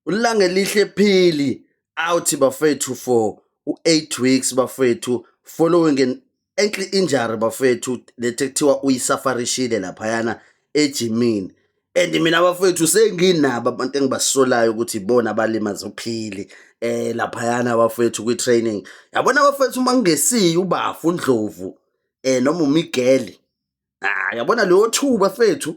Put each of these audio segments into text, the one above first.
Ulanga elihle phili out bafethu for u8 weeks bafethu following an ankle injury bafethu lethe kuthiwa uyisafarishile laphayana ejimini. And mina bafethu senginabo abantu engibasolayo ukuthi ibona abalimaza uphili laphayana bafethu kwi-training. Yabona bafethu uma ngingesiye uBafu uNdlovu noma uMigeli, yabona leyo two bafethu,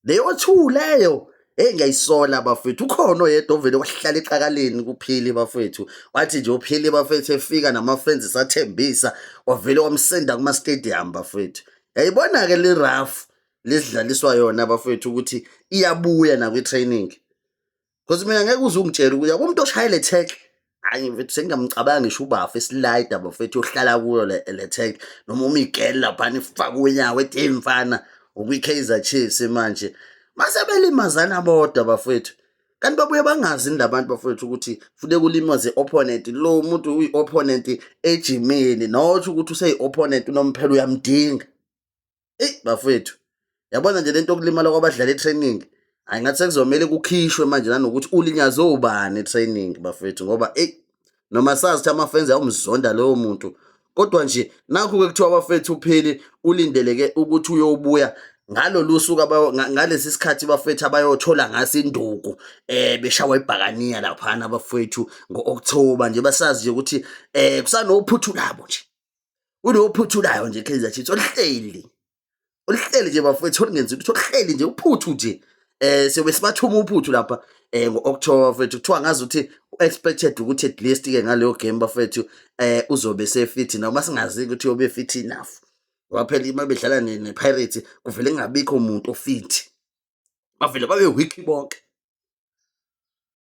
leyo two leyo ngiyayisola bafethu. Ukhona oyedwa ovele wahlala eqakaleni kuphili bafethu, wathi nje uphili bafethu efika nama-friends esathembisa wavele wamsenda kuma-stadium bafethu. Yayibona-ke le rough lesidlaliswa yona bafethu ukuthi iyabuya nakwi-training, because mina ngeke uze ungitshele ukuthi yabo umuntu oshayela le tackle, hhayi mfethu sengingamcabanga ngisho uBafu eslida bafethu ohlala kuyo le tackle, noma uMigeli laphana ifake unyawo ethi mfana ukwi-Kaizer Chiefs manje. Mase belimazana bodwa bafethu, kanti babuye bangazi labantu bafethu ukuthi funeka ulimaze opponent. Lo muntu uyi-opponent ejimini, not ukuthi useyi-opponent unomphela uyamdinga. Bafethu, yabona nje lento yokulimala kwabadlala e-training, hayi ngathi sekuzomele kukhishwe manje nanokuthi ulinyaze ubani e-training bafethu, ngoba noma sazi ukuthi ama-fans ayomzonda loyo muntu, kodwa nje nakhu-ke kuthiwa bafethu upheli ulindeleke ukuthi uyobuya ngalolu suku ngalesi sikhathi bafethu abayothola ngaso induku beshawa ibhakaniya laphana bafethu ngo-October nje. Basazi nje ukuthi kusanophuthulabo nje, unophuthulayo nje Kaizer Chiefs oluhleli nje bafethu, olungenzi ukuthi oluhleli nje uphuthu nje. Siyobe sibathuma uphuthu lapha ngo-October bafethu, kuthiwa ngazi ukuthi u-expected ukuthi at least-ke ngaleyo game bafethu uzobe se-fit, noma singazi ukuthi uyobe fit enough ngoba phela uma bedlala ne-Pirates kuvele kungabikho umuntu ofit, bavele babe weak bonke.